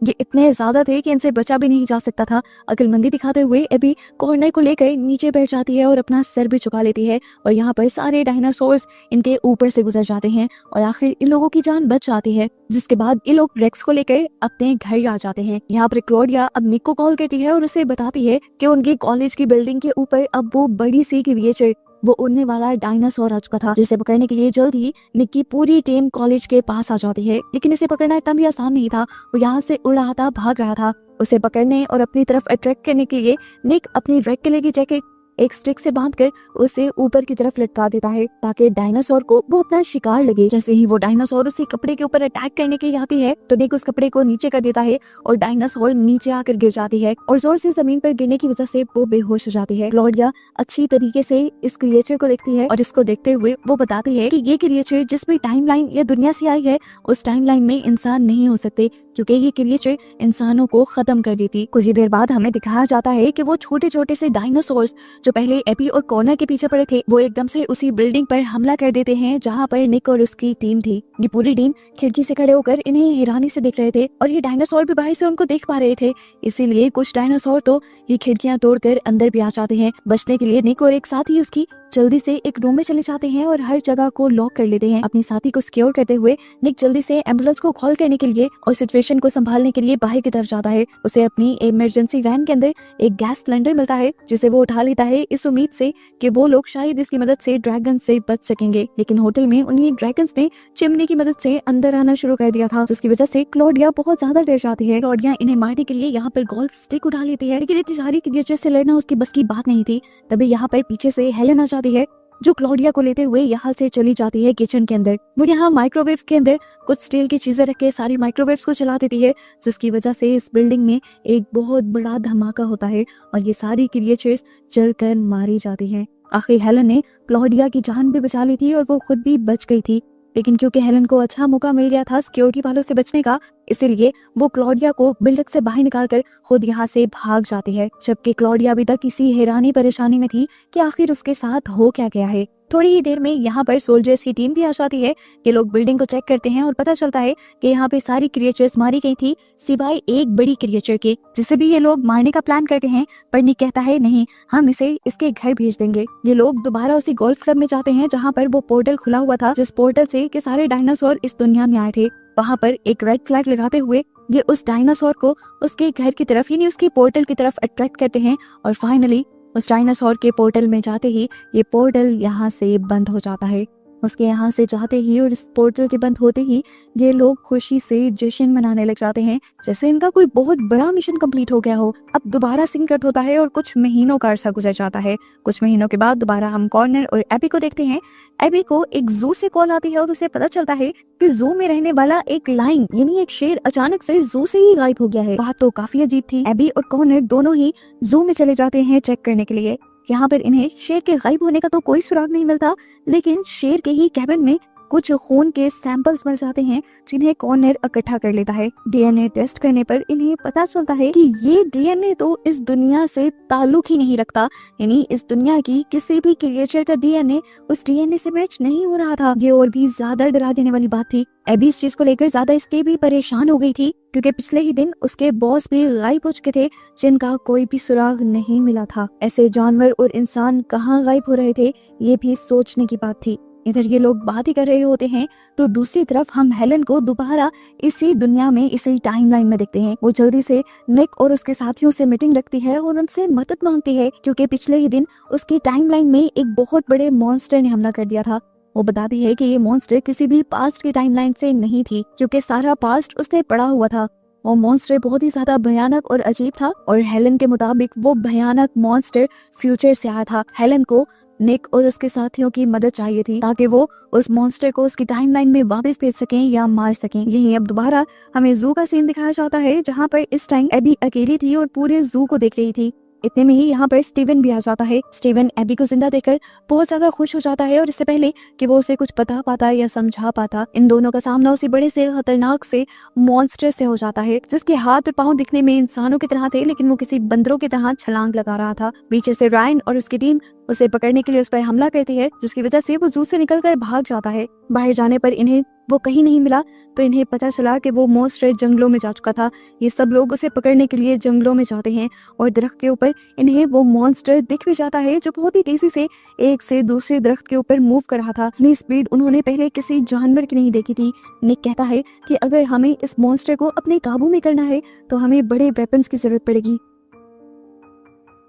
ये इतने ज्यादा थे कि इनसे बचा भी नहीं जा सकता था। अक्लमंदी दिखाते हुए एबी कॉर्नर को लेकर नीचे बैठ जाती है और अपना सर भी झुका लेती है और यहाँ पर सारे डायनासोर्स इनके ऊपर से गुजर जाते हैं और आखिर इन लोगों की जान बच जाती है। जिसके बाद ये लोग रेक्स को लेकर अपने घर आ जाते हैं। यहाँ पर क्लॉडिया अब निक को कॉल करती है और उसे बताती है कि उनके कॉलेज की बिल्डिंग के ऊपर अब वो बड़ी सी क्रिएचर, वो उड़ने वाला डायनासोर आ चुका था, जिसे पकड़ने के लिए जल्द ही निक की पूरी टीम कॉलेज के पास आ जाती है। लेकिन इसे पकड़ना इतना भी आसान नहीं था। वो यहाँ से उड़ रहा था, भाग रहा था। उसे पकड़ने और अपनी तरफ अट्रैक्ट करने के लिए निक अपनी रेड कलर की जैकेट एक स्टिक से बांधकर उसे ऊपर की तरफ लटका देता है ताकि डायनासोर को वो अपना शिकार लगे। जैसे ही वो डायनासोर उसी कपड़े के ऊपर अटैक करने के लिए आती है तो निक उस कपड़े को नीचे कर देता है और डायनासोर नीचे आकर गिर जाती है और जोर से जमीन पर गिरने की वजह से वो बेहोश हो जाती है। क्लॉडिया अच्छी तरीके से इस क्रिएचर को देखती है और इसको देखते हुए वो बताती है कि ये क्रिएचर जिस भी टाइमलाइन या दुनिया से आई है उस टाइमलाइन में इंसान नहीं हो सकते, क्योंकि ये क्रिएचर इंसानों को खत्म कर देती। कुछ ही देर बाद हमें दिखाया जाता है कि वो छोटे छोटे से डायनासोर्स जो पहले एबी और कॉर्नर के पीछे पड़े थे वो एकदम से उसी बिल्डिंग पर हमला कर देते हैं जहाँ पर निक और उसकी टीम थी। ये पूरी टीम खिड़की से खड़े होकर इन्हें हैरानी से देख रहे थे और ये डायनासोर भी बाहर से उनको देख पा रहे थे। इसीलिए कुछ डायनासोर तो ये खिड़कियां तोड़कर अंदर भी आ जाते हैं। बचने के लिए निक और एक साथी उसकी जल्दी से एक रूम में चले जाते हैं और हर जगह को लॉक कर लेते हैं। अपने साथी को सिक्योर करते हुए निक जल्दी से एम्बुलेंस को कॉल करने के लिए और सिचुएशन को संभालने के लिए बाहर की तरफ जाता है। उसे अपनी इमरजेंसी वैन के अंदर एक गैस सिलेंडर मिलता है जिसे वो उठा लेता है इस उम्मीद से कि वो लोग शायद इसकी मदद से ड्रैगन से बच सकेंगे। लेकिन होटल में उन्हीं ड्रैगन्स ने चिमनी की मदद से अंदर आना शुरू कर दिया था, जिसकी वजह से क्लॉडिया बहुत ज्यादा डर जाती है। क्लॉडिया इन्हें मारने के लिए यहाँ पर गोल्फ स्टिक उठा लेती है, लेकिन इतनी सारी क्रिएचर से लड़ना उसकी बस की बात नहीं थी। तभी यहाँ पर पीछे से हेलन आ जाती है जो क्लॉडिया को लेते हुए यहाँ से चली जाती है किचन के अंदर। वो यहाँ माइक्रोवेव्स के अंदर कुछ स्टील की चीजें रख के सारी माइक्रोवेव्स को चला देती है, जिसकी वजह से इस बिल्डिंग में एक बहुत बड़ा धमाका होता है और ये सारी क्रिएचर्स जलकर मारी जाती हैं। आखिर हेलन ने क्लॉडिया की जान भी बचा ली थी और वो खुद भी बच गई थी, लेकिन क्योंकि हेलन को अच्छा मौका मिल गया था सिक्योरिटी वालों से बचने का, इसीलिए वो क्लॉडिया को बिल्डिंग से बाहर निकालकर खुद यहाँ से भाग जाती है। जबकि क्लॉडिया अभी तक इसी हैरानी परेशानी में थी कि आखिर उसके साथ हो क्या गया है। थोड़ी ही देर में यहाँ पर सोल्जर्स की टीम भी आ जाती है। ये लोग बिल्डिंग को चेक करते हैं और पता चलता है कि यहाँ पे सारी क्रिएचर्स मारी गई थी सिवाय एक बड़ी क्रिएचर के, जिसे भी ये लोग मारने का प्लान करते हैं। पर निक कहता है नहीं, हम इसे इसके घर भेज देंगे। ये लोग दोबारा उसी गोल्फ क्लब में जाते हैं जहाँ पर वो पोर्टल खुला हुआ था, जिस पोर्टल से के सारे डायनासोर इस दुनिया में आए थे। वहाँ पर एक रेड फ्लैग लगाते हुए ये उस डायनासोर को उसके घर की तरफ यानी उसकी पोर्टल की तरफ अट्रैक्ट करते हैं और फाइनली उस डायनासोर के पोर्टल में जाते ही ये पोर्टल यहाँ से बंद हो जाता है। उसके यहाँ से जाते ही और इस पोर्टल के बंद होते ही ये लोग खुशी से जश्न मनाने लग जाते हैं, जैसे इनका कोई बहुत बड़ा मिशन कंप्लीट हो गया हो। अब दोबारा सीन कट होता है और कुछ महीनों का अरसा गुजर जाता है। कुछ महीनों के बाद दोबारा हम कॉर्नर और एबी को देखते हैं। एबी को एक जू से कॉल आती है और उसे पता चलता है कि जू में रहने वाला एक लायन यानी एक शेर अचानक से जू से ही गायब हो गया है। बात तो काफी अजीब थी। एबी और कॉर्नर दोनों ही जू में चले जाते हैं चेक करने के लिए। यहाँ पर इन्हें शेर के गायब होने का तो कोई सुराग नहीं मिलता, लेकिन शेर के ही कैबिन में कुछ खून के सैंपल्स मिल जाते हैं जिन्हें कॉर्नर इकट्ठा कर लेता है। डीएनए टेस्ट करने पर इन्हें पता चलता है कि ये डीएनए तो इस दुनिया से ताल्लुक ही नहीं रखता, यानी इस दुनिया की किसी भी क्रिएचर का डीएनए उस डीएनए से मैच नहीं हो रहा था। ये और भी ज्यादा डरा देने वाली बात थी। एबी इस चीज को लेकर ज्यादा इसके भी परेशान हो गई थी, क्योंकि पिछले ही दिन उसके बॉस भी गायब हो चुके थे जिनका कोई भी सुराग नहीं मिला था। ऐसे जानवर और इंसान कहाँ गायब हो रहे थे ये भी सोचने की बात थी। इधर ये लोग बात ही कर रहे होते हैं तो दूसरी तरफ हम हेलन को दोबारा इसी दुनिया में इसी टाइमलाइन में देखते हैं। वो जल्दी से निक और उसके साथियों से मीटिंग रखती है और उनसे मदद मांगती है क्योंकि पिछले ही दिन उसकी टाइमलाइन में एक बहुत बड़े मॉन्स्टर ने हमला कर दिया था। वो बताती है कि ये मॉन्स्टर किसी भी पास्ट की टाइमलाइन से नहीं थी क्योंकि सारा पास्ट उसने पढ़ा हुआ था। वो मॉन्स्टर बहुत ही ज्यादा भयानक और अजीब था और हेलन के मुताबिक वो भयानक मॉन्स्टर फ्यूचर से आया था। हेलन को निक और उसके साथियों की मदद चाहिए थी ताकि वो उस मॉन्स्टर को उसकी टाइमलाइन में वापस भेज सकें या मार सकें। यही अब दोबारा हमें जू का सीन दिखाया जाता है जहाँ पर इस टाइम एबी अकेली थी और पूरे जू को देख रही थी। इतने में ही यहाँ पर स्टीवन भी आ जाता है। स्टीवन एबी को जिंदा देखकर बहुत ज्यादा खुश हो जाता है और इससे पहले कि वो उसे कुछ बता पाता या समझा पाता, इन दोनों का सामना उसी बड़े से खतरनाक से मॉन्स्टर से हो जाता है जिसके हाथ और पांव दिखने में इंसानों की तरह थे लेकिन वो किसी बंदरों की तरह छलांग लगा रहा था। पीछे से रायन और उसकी टीम उसे पकड़ने के लिए उस पर हमला करती है जिसकी वजह से वो जू से निकलकर भाग जाता है। बाहर जाने पर इन्हें वो कहीं नहीं मिला तो इन्हें पता चला कि वो मॉन्स्टर जंगलों में जा चुका था। ये सब लोग उसे पकड़ने के लिए जंगलों में जाते हैं और दरख्त के ऊपर इन्हें वो मॉन्स्टर दिख भी जाता है जो बहुत ही तेजी से एक से दूसरे दरख्त के ऊपर मूव कर रहा था। इतनी स्पीड उन्होंने पहले किसी जानवर की नहीं देखी थी। निक कहता है कि अगर हमें इस मॉन्स्टर को अपने काबू में करना है तो हमें बड़े वेपन्स की जरूरत पड़ेगी।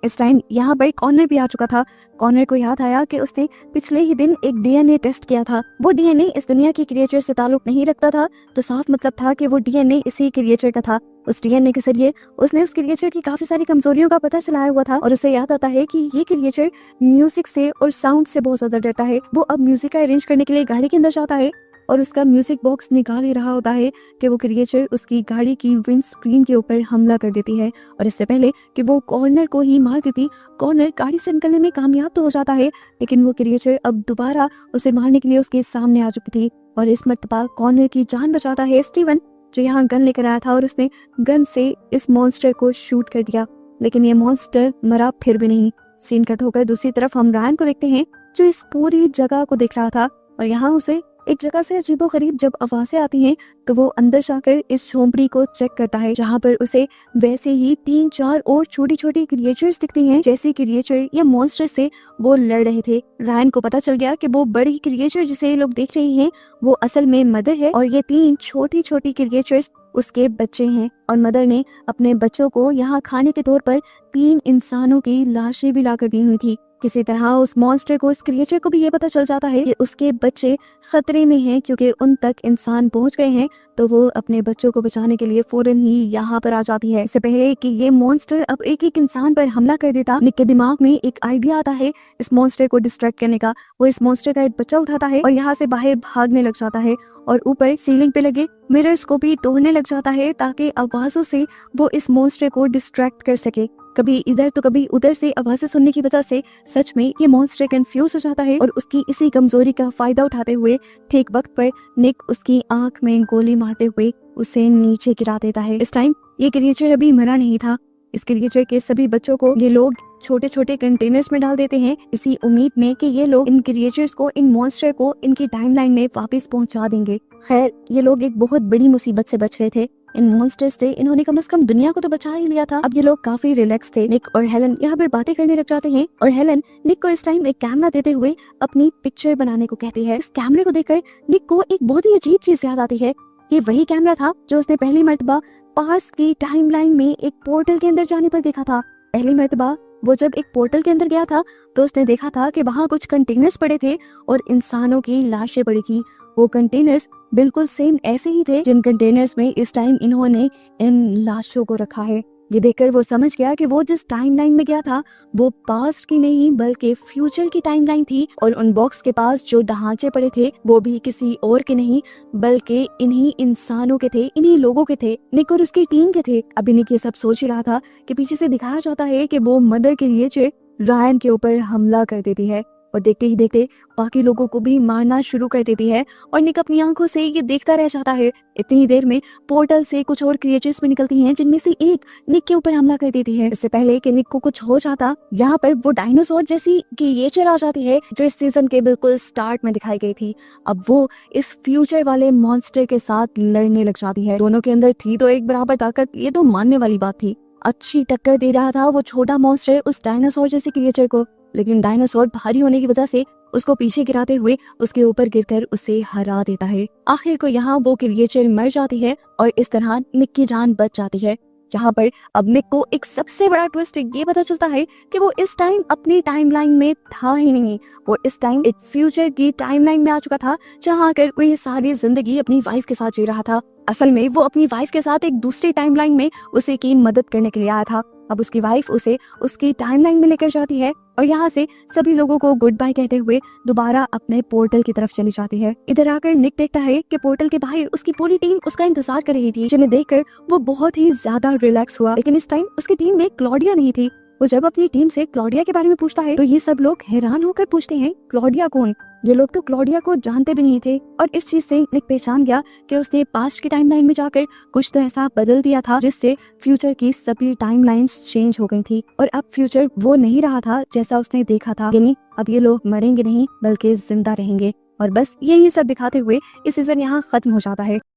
इस टाइम यहाँ पर कॉर्नर भी आ चुका था। कॉर्नर को याद आया कि उसने पिछले ही दिन एक डीएनए टेस्ट किया था। वो डीएनए इस दुनिया की क्रिएचर से ताल्लुक नहीं रखता था तो साफ मतलब था कि वो डीएनए इसी क्रिएचर का था। उस डीएनए के जरिए उसने उस क्रिएचर की काफी सारी कमजोरियों का पता चलाया हुआ था और उसे याद आता है कि ये क्रिएचर म्यूजिक से और साउंड से बहुत ज्यादा डरता है। वो अब म्यूजिक का अरेंज करने के लिए गाड़ी के अंदर जाता है और उसका म्यूजिक बॉक्स निकाल ही रहा होता है कि वो क्रिएचर उसकी गाड़ी की विंड स्क्रीन के ऊपर हमला कर देती है और इससे पहले कि वो कॉर्नर को ही मार देती, कॉर्नर गाड़ी से निकलने में कामयाब तो हो जाता है लेकिन वो क्रिएचर अब दोबारा उसे मारने के लिए उसके सामने आ चुकी थी और इस मर्तबा कॉर्नर की जान बचाता है स्टीवन जो यहाँ गन लेकर आया था और उसने गन से इस मॉन्स्टर को शूट कर दिया लेकिन ये मॉन्स्टर मरा फिर भी नहीं। सीन कट होकर दूसरी तरफ हम रायन को देखते हैं जो इस पूरी जगह को देख रहा था और यहाँ उसे एक जगह से अजीबोगरीब जब आवाजें आती हैं तो वो अंदर जाकर इस झोंपड़ी को चेक करता है जहाँ पर उसे वैसे ही 3-4 और छोटी छोटी क्रिएचर्स दिखती हैं जैसे क्रिएचर या मॉन्स्टर से वो लड़ रहे थे। रायन को पता चल गया कि वो बड़ी क्रिएचर जिसे लोग देख रहे हैं वो असल में मदर है और ये 3 छोटी छोटी क्रिएचर्स उसके बच्चे हैं और मदर ने अपने बच्चों को यहाँ खाने के तौर पर 3 इंसानों की लाशें भी लाकर दी हुई थी। किसी तरह उस मॉन्स्टर को, इस क्रिएचर को भी ये पता चल जाता है कि उसके बच्चे खतरे में हैं क्योंकि उन तक इंसान पहुंच गए हैं तो वो अपने बच्चों को बचाने के लिए फौरन ही यहाँ पर आ जाती है। इससे पहले कि ये मॉन्स्टर अब एक एक इंसान पर हमला कर देता, निक के दिमाग में एक आइडिया आता है इस मॉन्स्टर को डिस्ट्रैक्ट करने का। वो इस मॉन्स्टर का एक बच्चा उठाता है और यहाँ से बाहर भागने लग जाता है और ऊपर सीलिंग पे लगे मिरर्स को भी तोड़ने लग जाता है ताकि आवाजों से वो इस मॉन्स्टर को डिस्ट्रैक्ट कर सके। कभी इधर तो कभी उधर से आवाजें सुनने की वजह से सच में ये मॉन्स्टर कंफ्यूज हो जाता है और उसकी इसी कमजोरी का फायदा उठाते हुए ठीक वक्त पर निक उसकी आंख में गोली मारते हुए उसे नीचे गिरा देता है। इस टाइम ये क्रिएचर अभी मरा नहीं था। इस क्रिएचर के सभी बच्चों को ये लोग छोटे छोटे कंटेनर्स में डाल देते हैं इसी उम्मीद में कि ये लोग इन क्रिएचर्स को, इन मॉन्स्टर को इनकी टाइमलाइन में वापस पहुंचा देंगे। खैर ये लोग एक बहुत बड़ी मुसीबत से बच गए थे। इन मॉन्स्टर्स से इन्होंने कम से कम दुनिया को तो बचा ही लिया था। अब ये लोग काफी रिलैक्स थे। निक और हेलन यहाँ पर बातें करने लग जाते हैं और हेलन निक को इस टाइम एक कैमरा देते हुए अपनी पिक्चर बनाने को कहती है। इस कैमरे को देखकर निक को एक बहुत ही अजीब चीज याद आती है। ये वही कैमरा था जो उसने पहली मर्तबा पास्ट की टाइमलाइन में एक पोर्टल के अंदर जाने पर देखा था। पहली मर्तबा वो जब एक पोर्टल के अंदर गया था तो उसने देखा था कि वहाँ कुछ कंटेनर्स पड़े थे और इंसानों की लाशें पड़ी थी। वो कंटेनर्स बिल्कुल सेम ऐसे ही थे जिन कंटेनर्स में इस टाइम इन्होंने इन लाशों को रखा है। ये देखकर वो समझ गया कि वो जिस टाइमलाइन में गया था वो पास्ट की नहीं बल्कि फ्यूचर की टाइमलाइन थी और उन बॉक्स के पास जो ढांचे पड़े थे वो भी किसी और के नहीं बल्कि इन्हीं इंसानों के थे, इन्हीं लोगों के थे, निक और उसकी टीम के थे। अभी निक ये सब सोच ही रहा था कि पीछे से दिखाया जाता है कि वो मदर के लिए रायन के ऊपर हमला कर देती है और देखते ही देखते बाकी लोगों को भी मारना शुरू कर देती है और निक अपनी आंखों से ये देखता रह जाता है। इतनी ही देर में पोर्टल से कुछ और क्रिएचर्स भी निकलती हैं जिनमें से एक निक के ऊपर हमला कर देती है। इससे पहले कि निक को कुछ हो जाता यहाँ पर वो डायनासोर जैसी क्रिएचर आ जाती है जो इस सीजन के बिल्कुल स्टार्ट में दिखाई गई थी। अब वो इस फ्यूचर वाले मॉन्स्टर के साथ लड़ने लग जाती है। दोनों के अंदर थी तो एक बराबर ताकत, ये तो मानने वाली बात थी। अच्छी टक्कर दे रहा था वो छोटा मॉन्स्टर उस डायनासोर जैसे क्रिएचर को। लेकिन डायनासोर भारी होने की वजह से उसको पीछे गिराते हुए उसके ऊपर गिरकर उसे हरा देता है। आखिर को यहाँ वो क्रिएचर मर जाती है और इस तरह निक की जान बच जाती है। यहाँ पर अब निक को एक सबसे बड़ा ट्विस्ट ये पता चलता है कि वो इस टाइम अपनी टाइमलाइन में था ही नहीं, वो इस टाइम एक फ्यूचर की टाइमलाइन में आ चुका था, जहाँ आकर कोई सारी जिंदगी अपनी वाइफ के साथ जी रहा था। असल में वो अपनी वाइफ के साथ एक दूसरी टाइमलाइन में उसे की मदद करने के लिए आया था। अब उसकी वाइफ उसे उसकी टाइमलाइन में लेकर जाती है और यहाँ से सभी लोगों को गुड बाय कहते हुए दोबारा अपने पोर्टल की तरफ चली जाती है। इधर आकर निक देखता है कि पोर्टल के बाहर उसकी पूरी टीम उसका इंतजार कर रही थी, जिन्हें देखकर वो बहुत ही ज्यादा रिलैक्स हुआ। लेकिन इस टाइम उसकी टीम में क्लॉडिया नहीं थी। वो जब अपनी टीम से क्लॉडिया के बारे में पूछता है तो ये सब लोग हैरान होकर पूछते हैं, क्लॉडिया कौन? ये लोग तो क्लॉडिया को जानते भी नहीं थे। और इस चीज से निक पहचान गया कि उसने पास्ट की टाइमलाइन में जाकर कुछ तो ऐसा बदल दिया था जिससे फ्यूचर की सभी टाइमलाइंस चेंज हो गई थी और अब फ्यूचर वो नहीं रहा था जैसा उसने देखा था। यानी अब ये लोग मरेंगे नहीं बल्कि जिंदा रहेंगे। और बस यही सब दिखाते हुए इस सीजन यहाँ खत्म हो जाता है।